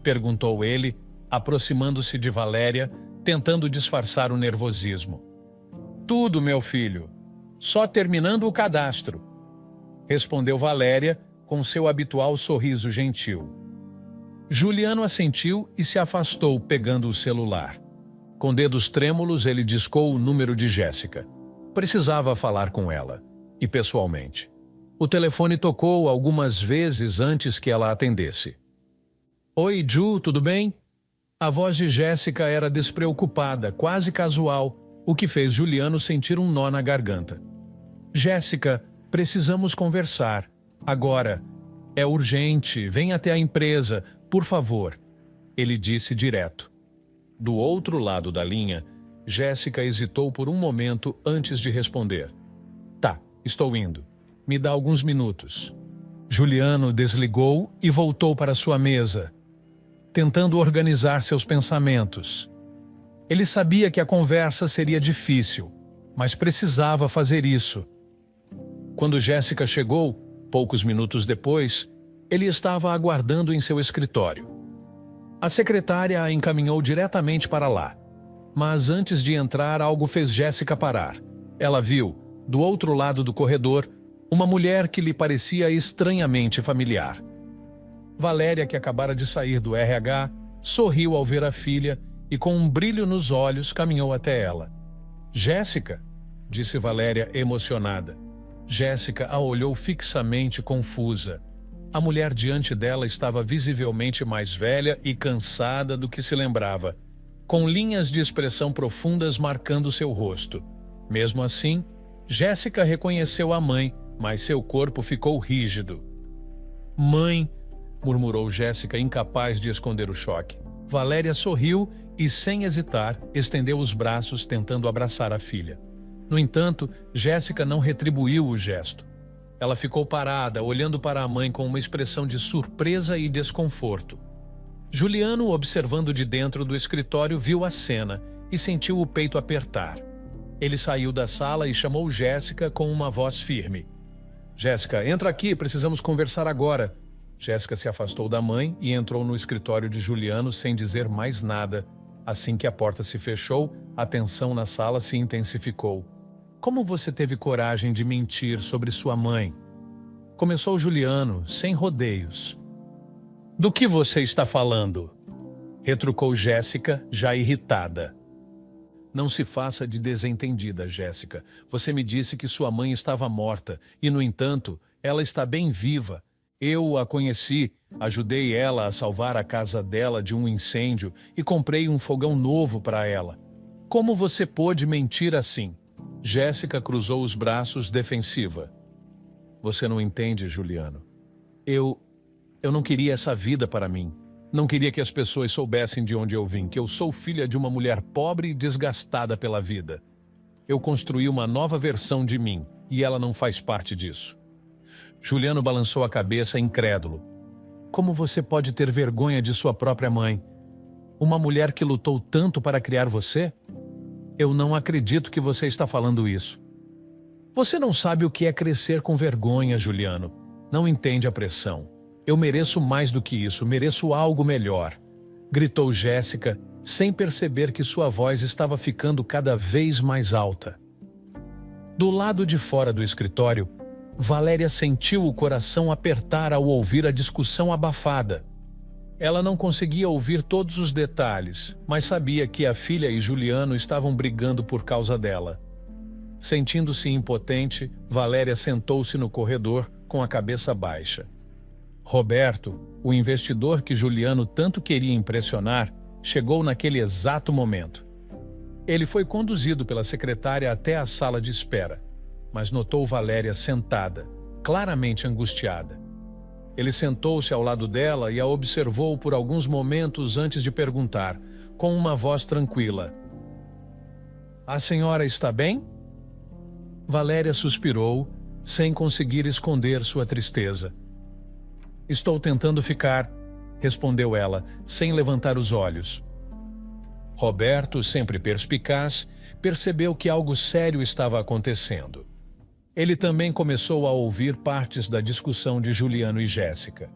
perguntou ele, aproximando-se de Valéria, tentando disfarçar o nervosismo. "Tudo, meu filho. Só terminando o cadastro", respondeu Valéria com seu habitual sorriso gentil. Juliano assentiu e se afastou, pegando o celular. Com dedos trêmulos, ele discou o número de Jéssica. Precisava falar com ela, e pessoalmente. O telefone tocou algumas vezes antes que ela atendesse. "Oi, Ju, tudo bem?" A voz de Jéssica era despreocupada, quase casual, o que fez Juliano sentir um nó na garganta. "Jéssica, precisamos conversar. Agora. É urgente, vem até a empresa, por favor", ele disse direto. Do outro lado da linha, Jéssica hesitou por um momento antes de responder. "Tá, estou indo. Me dá alguns minutos." Juliano desligou e voltou para sua mesa, tentando organizar seus pensamentos. Ele sabia que a conversa seria difícil, mas precisava fazer isso. Quando Jéssica chegou, poucos minutos depois, ele estava aguardando em seu escritório. A secretária a encaminhou diretamente para lá. Mas antes de entrar, algo fez Jéssica parar. Ela viu, do outro lado do corredor, uma mulher que lhe parecia estranhamente familiar. Valéria, que acabara de sair do RH, sorriu ao ver a filha e, com um brilho nos olhos, caminhou até ela. "Jéssica?", disse Valéria, emocionada. Jéssica a olhou fixamente, confusa. A mulher diante dela estava visivelmente mais velha e cansada do que se lembrava, com linhas de expressão profundas marcando seu rosto. Mesmo assim, Jéssica reconheceu a mãe, mas seu corpo ficou rígido. "Mãe", murmurou Jéssica, incapaz de esconder o choque. Valéria sorriu e, sem hesitar, estendeu os braços tentando abraçar a filha. No entanto, Jéssica não retribuiu o gesto. Ela ficou parada, olhando para a mãe com uma expressão de surpresa e desconforto. Juliano, observando de dentro do escritório, viu a cena e sentiu o peito apertar. Ele saiu da sala e chamou Jéssica com uma voz firme. "Jéssica, entra aqui, precisamos conversar agora." Jéssica se afastou da mãe e entrou no escritório de Juliano sem dizer mais nada. Assim que a porta se fechou, a tensão na sala se intensificou. "Como você teve coragem de mentir sobre sua mãe?" começou Juliano, sem rodeios. "Do que você está falando?" retrucou Jéssica, já irritada. "Não se faça de desentendida, Jéssica. Você me disse que sua mãe estava morta e, no entanto, ela está bem viva. Eu a conheci, ajudei ela a salvar a casa dela de um incêndio e comprei um fogão novo para ela. Como você pôde mentir assim?" Jéssica cruzou os braços, defensiva. "Você não entende, Juliano. Eu não queria essa vida para mim. Não queria que as pessoas soubessem de onde eu vim, que eu sou filha de uma mulher pobre e desgastada pela vida. Eu construí uma nova versão de mim, e ela não faz parte disso." Juliano balançou a cabeça, incrédulo. "Como você pode ter vergonha de sua própria mãe? Uma mulher que lutou tanto para criar você? Eu não acredito que você está falando isso." "Você não sabe o que é crescer com vergonha, Juliano. Não entende a pressão. Eu mereço mais do que isso, mereço algo melhor", gritou Jéssica, sem perceber que sua voz estava ficando cada vez mais alta. Do lado de fora do escritório, Valéria sentiu o coração apertar ao ouvir a discussão abafada. Ela não conseguia ouvir todos os detalhes, mas sabia que a filha e Juliano estavam brigando por causa dela. Sentindo-se impotente, Valéria sentou-se no corredor com a cabeça baixa. Roberto, o investidor que Juliano tanto queria impressionar, chegou naquele exato momento. Ele foi conduzido pela secretária até a sala de espera, mas notou Valéria sentada, claramente angustiada. Ele sentou-se ao lado dela e a observou por alguns momentos antes de perguntar, com uma voz tranquila: "A senhora está bem?" Valéria suspirou, sem conseguir esconder sua tristeza. "Estou tentando ficar", respondeu ela, sem levantar os olhos. Roberto, sempre perspicaz, percebeu que algo sério estava acontecendo. Ele também começou a ouvir partes da discussão de Juliano e Jéssica.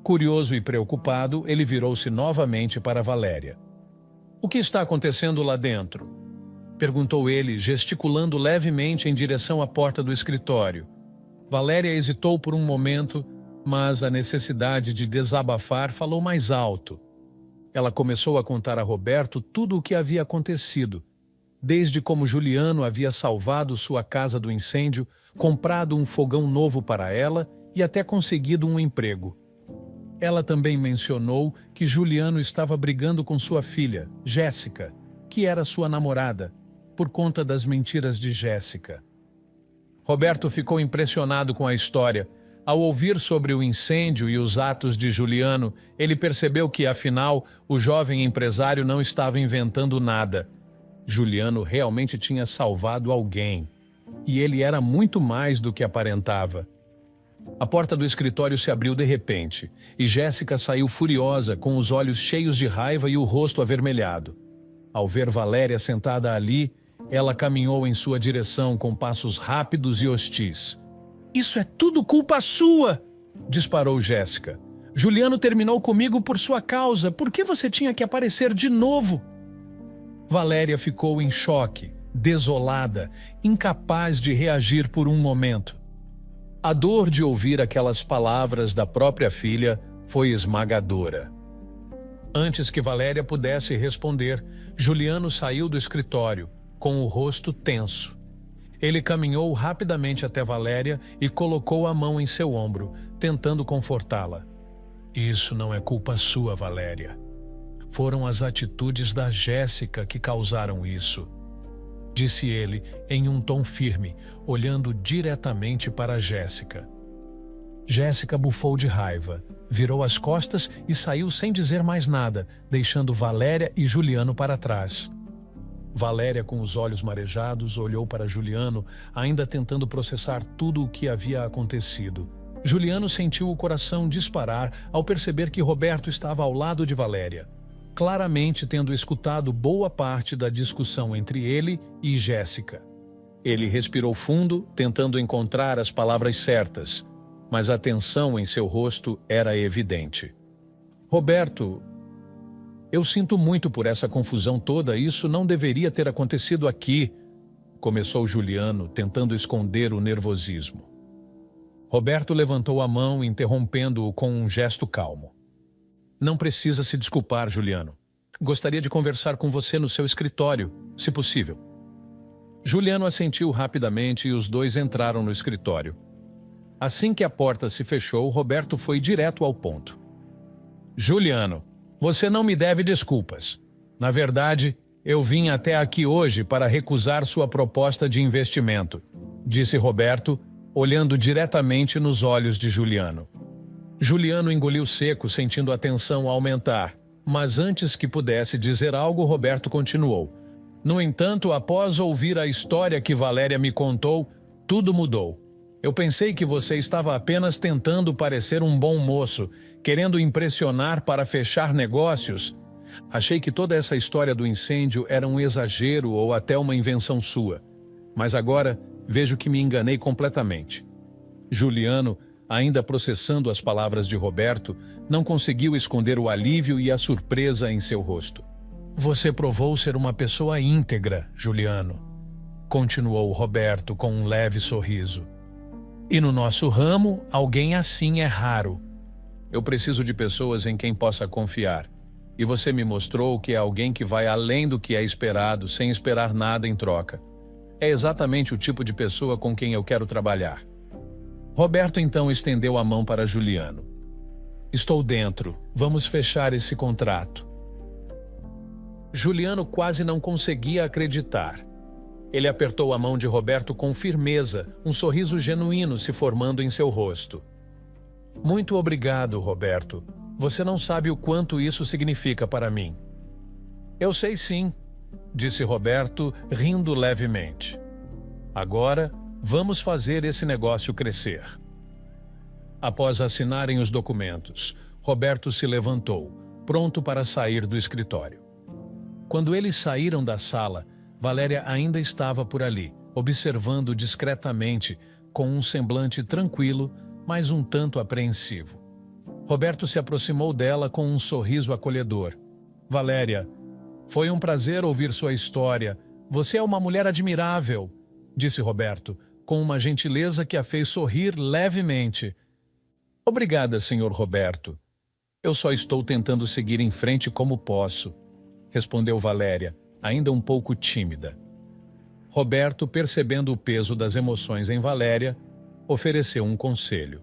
Curioso e preocupado, ele virou-se novamente para Valéria. "O que está acontecendo lá dentro?" perguntou ele, gesticulando levemente em direção à porta do escritório. Valéria hesitou por um momento, mas a necessidade de desabafar falou mais alto. Ela começou a contar a Roberto tudo o que havia acontecido, desde como Juliano havia salvado sua casa do incêndio, comprado um fogão novo para ela e até conseguido um emprego. Ela também mencionou que Juliano estava brigando com sua filha, Jéssica, que era sua namorada, por conta das mentiras de Jéssica. Roberto ficou impressionado com a história. Ao ouvir sobre o incêndio e os atos de Juliano, ele percebeu que, afinal, o jovem empresário não estava inventando nada. Juliano realmente tinha salvado alguém. E ele era muito mais do que aparentava. A porta do escritório se abriu de repente, e Jéssica saiu furiosa, com os olhos cheios de raiva e o rosto avermelhado. Ao ver Valéria sentada ali, ela caminhou em sua direção com passos rápidos e hostis. "Isso é tudo culpa sua!" disparou Jéssica. "Juliano terminou comigo por sua causa. Por que você tinha que aparecer de novo?" Valéria ficou em choque, desolada, incapaz de reagir por um momento. A dor de ouvir aquelas palavras da própria filha foi esmagadora. Antes que Valéria pudesse responder, Juliano saiu do escritório, com o rosto tenso. Ele caminhou rapidamente até Valéria e colocou a mão em seu ombro, tentando confortá-la. "Isso não é culpa sua, Valéria. Foram as atitudes da Jéssica que causaram isso", disse ele em um tom firme, olhando diretamente para Jéssica. Jéssica bufou de raiva, virou as costas e saiu sem dizer mais nada, deixando Valéria e Juliano para trás. Valéria, com os olhos marejados, olhou para Juliano, ainda tentando processar tudo o que havia acontecido. Juliano sentiu o coração disparar ao perceber que Roberto estava ao lado de Valéria, claramente tendo escutado boa parte da discussão entre ele e Jéssica. Ele respirou fundo, tentando encontrar as palavras certas, mas a tensão em seu rosto era evidente. "Roberto, eu sinto muito por essa confusão toda, isso não deveria ter acontecido aqui", começou Juliano, tentando esconder o nervosismo. Roberto levantou a mão, interrompendo-o com um gesto calmo. "Não precisa se desculpar, Juliano. Gostaria de conversar com você no seu escritório, se possível." Juliano assentiu rapidamente e os dois entraram no escritório. Assim que a porta se fechou, Roberto foi direto ao ponto. "Juliano, você não me deve desculpas. Na verdade, eu vim até aqui hoje para recusar sua proposta de investimento", disse Roberto, olhando diretamente nos olhos de Juliano. Juliano engoliu seco, sentindo a tensão aumentar, mas antes que pudesse dizer algo, Roberto continuou. "No entanto, após ouvir a história que Valéria me contou, tudo mudou. Eu pensei que você estava apenas tentando parecer um bom moço, querendo impressionar para fechar negócios. Achei que toda essa história do incêndio era um exagero ou até uma invenção sua. Mas agora vejo que me enganei completamente." Juliano, ainda processando as palavras de Roberto, não conseguiu esconder o alívio e a surpresa em seu rosto. "Você provou ser uma pessoa íntegra, Juliano", continuou Roberto com um leve sorriso. "E no nosso ramo, alguém assim é raro." Eu preciso de pessoas em quem possa confiar. E você me mostrou que é alguém que vai além do que é esperado, sem esperar nada em troca. É exatamente o tipo de pessoa com quem eu quero trabalhar. Roberto então estendeu a mão para Juliano. Estou dentro. Vamos fechar esse contrato. Juliano quase não conseguia acreditar. Ele apertou a mão de Roberto com firmeza, um sorriso genuíno se formando em seu rosto. Muito obrigado, Roberto. Você não sabe o quanto isso significa para mim. Eu sei sim, disse Roberto, rindo levemente. Agora, vamos fazer esse negócio crescer. Após assinarem os documentos, Roberto se levantou, pronto para sair do escritório. Quando eles saíram da sala, Valéria ainda estava por ali, observando discretamente, com um semblante tranquilo, mas um tanto apreensivo. Roberto se aproximou dela com um sorriso acolhedor. Valéria, foi um prazer ouvir sua história. Você é uma mulher admirável, disse Roberto, com uma gentileza que a fez sorrir levemente. Obrigada, senhor Roberto. Eu só estou tentando seguir em frente como posso, respondeu Valéria, ainda um pouco tímida. Roberto, percebendo o peso das emoções em Valéria, ofereceu um conselho.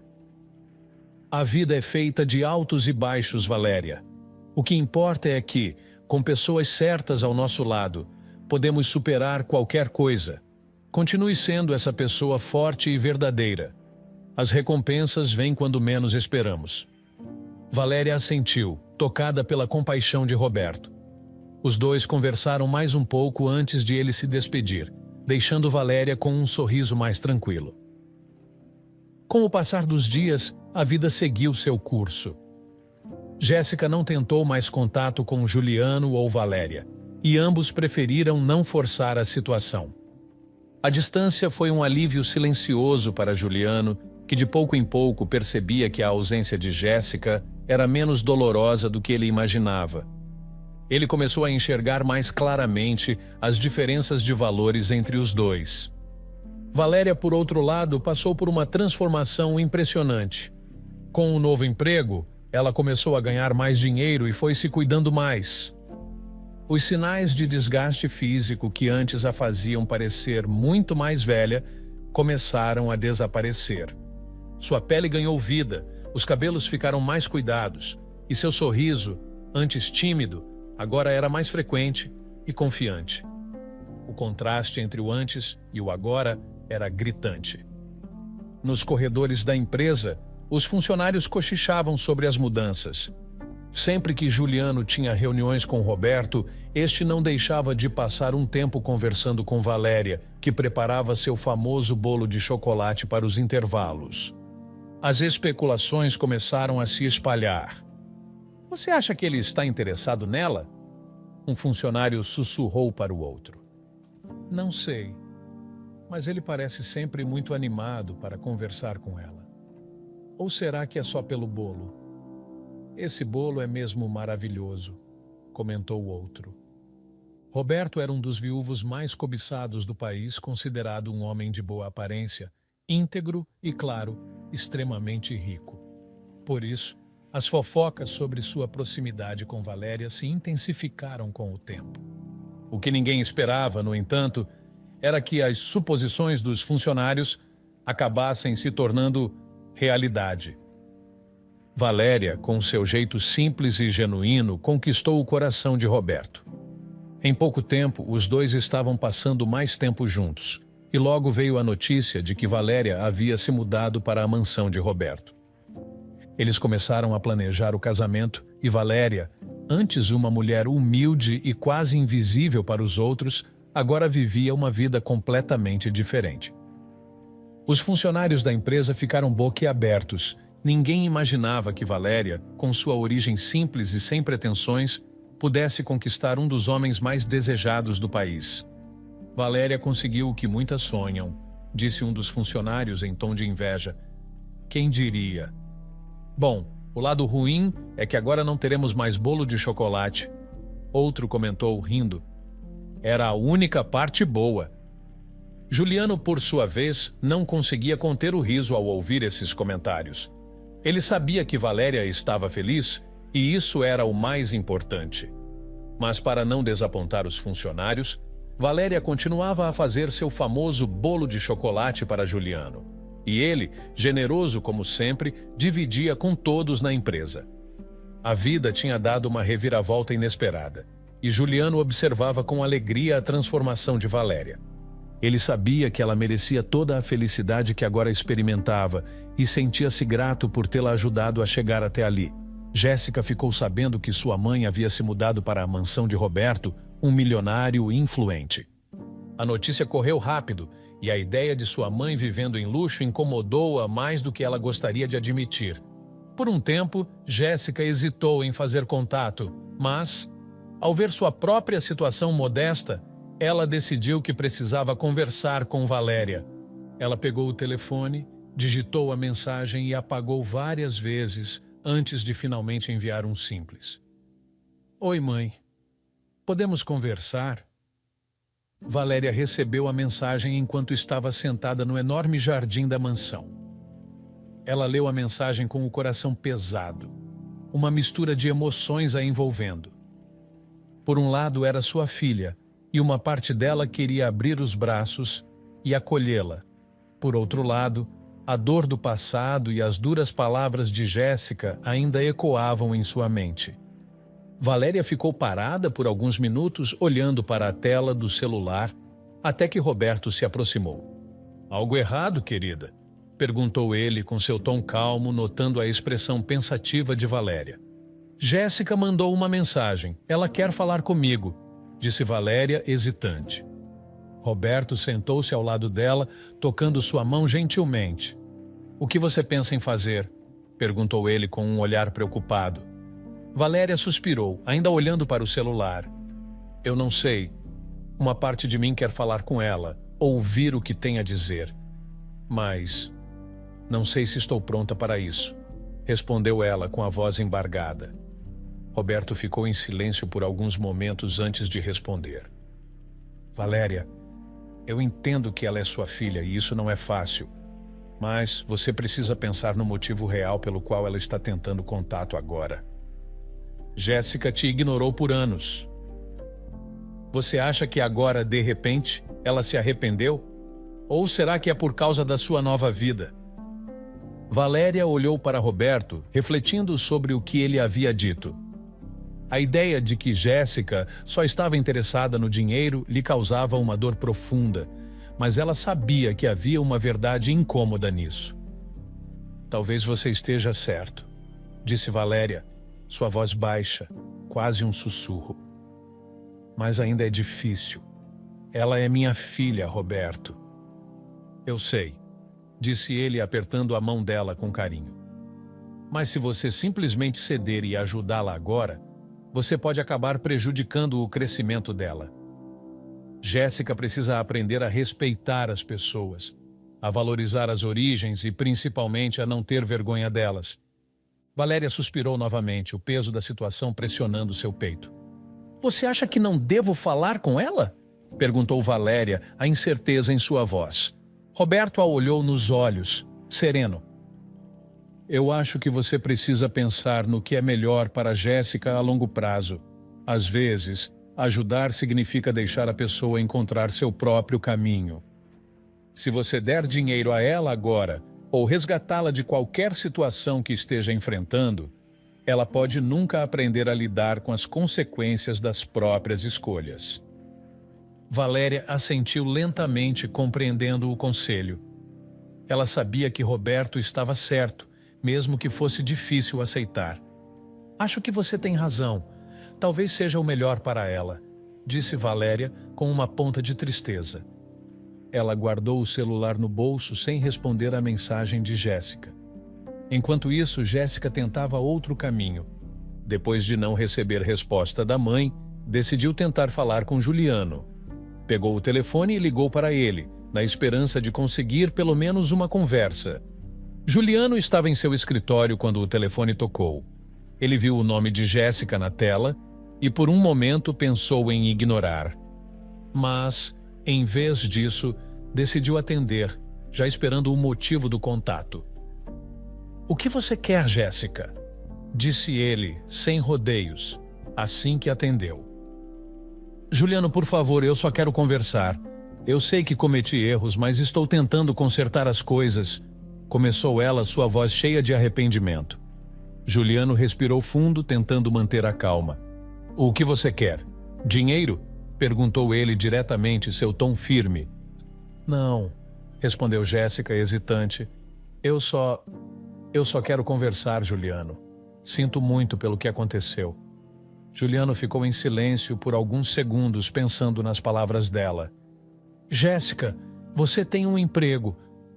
A vida é feita de altos e baixos, Valéria. O que importa é que, com pessoas certas ao nosso lado, podemos superar qualquer coisa. Continue sendo essa pessoa forte e verdadeira. As recompensas vêm quando menos esperamos. Valéria assentiu, tocada pela compaixão de Roberto. Os dois conversaram mais um pouco antes de ele se despedir, deixando Valéria com um sorriso mais tranquilo. Com o passar dos dias, a vida seguiu seu curso. Jéssica não tentou mais contato com Juliano ou Valéria, e ambos preferiram não forçar a situação. A distância foi um alívio silencioso para Juliano, que de pouco em pouco percebia que a ausência de Jéssica era menos dolorosa do que ele imaginava. Ele começou a enxergar mais claramente as diferenças de valores entre os dois. Valéria, por outro lado, passou por uma transformação impressionante. Com o novo emprego, ela começou a ganhar mais dinheiro e foi se cuidando mais. Os sinais de desgaste físico que antes a faziam parecer muito mais velha começaram a desaparecer. Sua pele ganhou vida, os cabelos ficaram mais cuidados e seu sorriso, antes tímido, agora era mais frequente e confiante. O contraste entre o antes e o agora era gritante. Nos corredores da empresa, os funcionários cochichavam sobre as mudanças. Sempre que Juliano tinha reuniões com Roberto, este não deixava de passar um tempo conversando com Valéria, que preparava seu famoso bolo de chocolate para os intervalos. As especulações começaram a se espalhar. Você acha que ele está interessado nela? Um funcionário sussurrou para o outro. Não sei, mas ele parece sempre muito animado para conversar com ela. Ou será que é só pelo bolo? Esse bolo é mesmo maravilhoso, comentou o outro. Roberto era um dos viúvos mais cobiçados do país, considerado um homem de boa aparência, íntegro e, claro, extremamente rico. Por isso, as fofocas sobre sua proximidade com Valéria se intensificaram com o tempo. O que ninguém esperava, no entanto, era que as suposições dos funcionários acabassem se tornando realidade. Valéria, com seu jeito simples e genuíno, conquistou o coração de Roberto. Em pouco tempo, os dois estavam passando mais tempo juntos, e logo veio a notícia de que Valéria havia se mudado para a mansão de Roberto. Eles começaram a planejar o casamento e Valéria, antes uma mulher humilde e quase invisível para os outros, agora vivia uma vida completamente diferente. Os funcionários da empresa ficaram boquiabertos. Ninguém imaginava que Valéria, com sua origem simples e sem pretensões, pudesse conquistar um dos homens mais desejados do país. Valéria conseguiu o que muitas sonham, disse um dos funcionários em tom de inveja. Quem diria? Bom, o lado ruim é que agora não teremos mais bolo de chocolate. Outro comentou, rindo. Era a única parte boa. Juliano, por sua vez, não conseguia conter o riso ao ouvir esses comentários. Ele sabia que Valéria estava feliz e isso era o mais importante. Mas para não desapontar os funcionários, Valéria continuava a fazer seu famoso bolo de chocolate para Juliano. E ele, generoso como sempre, dividia com todos na empresa. A vida tinha dado uma reviravolta inesperada, e Juliano observava com alegria a transformação de Valéria. Ele sabia que ela merecia toda a felicidade que agora experimentava e sentia-se grato por tê-la ajudado a chegar até ali. Jéssica ficou sabendo que sua mãe havia se mudado para a mansão de Roberto, um milionário influente. A notícia correu rápido e a ideia de sua mãe vivendo em luxo incomodou-a mais do que ela gostaria de admitir. Por um tempo, Jéssica hesitou em fazer contato, mas, ao ver sua própria situação modesta, ela decidiu que precisava conversar com Valéria. Ela pegou o telefone, digitou a mensagem e apagou várias vezes antes de finalmente enviar um simples. Oi, mãe. Podemos conversar? Valéria recebeu a mensagem enquanto estava sentada no enorme jardim da mansão. Ela leu a mensagem com o coração pesado, uma mistura de emoções a envolvendo. Por um lado era sua filha, e uma parte dela queria abrir os braços e acolhê-la. Por outro lado, a dor do passado e as duras palavras de Jéssica ainda ecoavam em sua mente. Valéria ficou parada por alguns minutos olhando para a tela do celular, até que Roberto se aproximou. Algo errado, querida? Perguntou ele com seu tom calmo, notando a expressão pensativa de Valéria. Jéssica mandou uma mensagem. Ela quer falar comigo, disse Valéria, hesitante. Roberto sentou-se ao lado dela, tocando sua mão gentilmente. O que você pensa em fazer? Perguntou ele com um olhar preocupado. Valéria suspirou, ainda olhando para o celular. Eu não sei. Uma parte de mim quer falar com ela, ouvir o que tem a dizer. Mas não sei se estou pronta para isso, respondeu ela com a voz embargada. Roberto ficou em silêncio por alguns momentos antes de responder. Valéria, eu entendo que ela é sua filha e isso não é fácil, mas você precisa pensar no motivo real pelo qual ela está tentando contato agora. Jéssica te ignorou por anos. Você acha que agora, de repente, ela se arrependeu? Ou será que é por causa da sua nova vida? Valéria olhou para Roberto, refletindo sobre o que ele havia dito. A ideia de que Jéssica só estava interessada no dinheiro lhe causava uma dor profunda, mas ela sabia que havia uma verdade incômoda nisso. Talvez você esteja certo, disse Valéria, sua voz baixa, quase um sussurro. Mas ainda é difícil. Ela é minha filha, Roberto. Eu sei, disse ele apertando a mão dela com carinho. Mas se você simplesmente ceder e ajudá-la agora, você pode acabar prejudicando o crescimento dela. Jéssica precisa aprender a respeitar as pessoas, a valorizar as origens e principalmente a não ter vergonha delas. Valéria suspirou novamente, o peso da situação pressionando seu peito. Você acha que não devo falar com ela? Perguntou Valéria, a incerteza em sua voz. Roberto a olhou nos olhos, sereno. Eu acho que você precisa pensar no que é melhor para Jéssica a longo prazo. Às vezes, ajudar significa deixar a pessoa encontrar seu próprio caminho. Se você der dinheiro a ela agora, ou resgatá-la de qualquer situação que esteja enfrentando, ela pode nunca aprender a lidar com as consequências das próprias escolhas. Valéria assentiu lentamente, compreendendo o conselho. Ela sabia que Roberto estava certo, mesmo que fosse difícil aceitar. Acho que você tem razão. Talvez seja o melhor para ela, disse Valéria com uma ponta de tristeza. Ela guardou o celular no bolso sem responder à mensagem de Jéssica. Enquanto isso, Jéssica tentava outro caminho. Depois de não receber resposta da mãe, decidiu tentar falar com Juliano. Pegou o telefone e ligou para ele, na esperança de conseguir pelo menos uma conversa. Juliano estava em seu escritório quando o telefone tocou. Ele viu o nome de Jéssica na tela e por um momento pensou em ignorar. Mas, em vez disso, decidiu atender, já esperando o motivo do contato. O que você quer, Jéssica? Disse ele, sem rodeios, assim que atendeu. Juliano, por favor, eu só quero conversar. Eu sei que cometi erros, mas estou tentando consertar as coisas. Começou ela, sua voz cheia de arrependimento. Juliano respirou fundo, tentando manter a calma. O que você quer? Dinheiro? Perguntou ele diretamente, seu tom firme. Não, respondeu Jéssica, hesitante. Eu só quero conversar, Juliano. Sinto muito pelo que aconteceu. Juliano ficou em silêncio por alguns segundos, pensando nas palavras dela. Jéssica, você tem um emprego.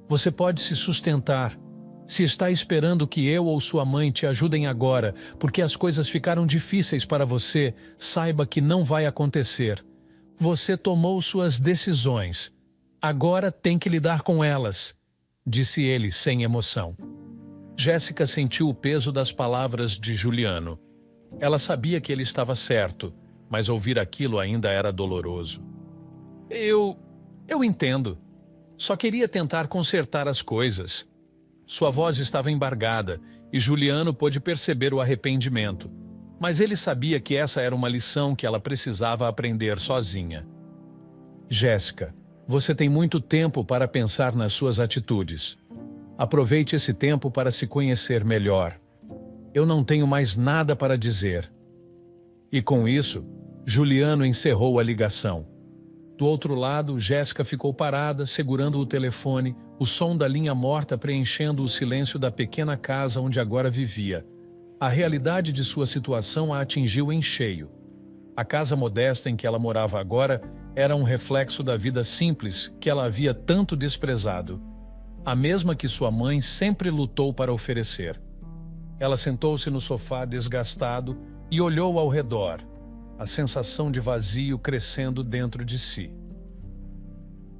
Você pode se sustentar. Se está esperando que eu ou sua mãe te ajudem agora, porque as coisas ficaram difíceis para você, saiba que não vai acontecer. Você tomou suas decisões. Agora tem que lidar com elas, disse ele sem emoção. Jéssica sentiu o peso das palavras de Juliano. Ela sabia que ele estava certo, mas ouvir aquilo ainda era doloroso. Eu entendo. Só queria tentar consertar as coisas. Sua voz estava embargada e Juliano pôde perceber o arrependimento. Mas ele sabia que essa era uma lição que ela precisava aprender sozinha. Jéssica, você tem muito tempo para pensar nas suas atitudes. Aproveite esse tempo para se conhecer melhor. Eu não tenho mais nada para dizer. E com isso, Juliano encerrou a ligação. Do outro lado, Jéssica ficou parada, segurando o telefone, o som da linha morta preenchendo o silêncio da pequena casa onde agora vivia. A realidade de sua situação a atingiu em cheio. A casa modesta em que ela morava agora era um reflexo da vida simples que ela havia tanto desprezado. A mesma que sua mãe sempre lutou para oferecer. Ela sentou-se no sofá desgastado e olhou ao redor, a sensação de vazio crescendo dentro de si.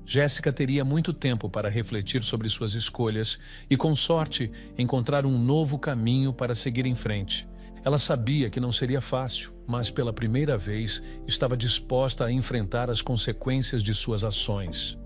Jéssica teria muito tempo para refletir sobre suas escolhas e, com sorte, encontrar um novo caminho para seguir em frente. Ela sabia que não seria fácil, mas pela primeira vez estava disposta a enfrentar as consequências de suas ações.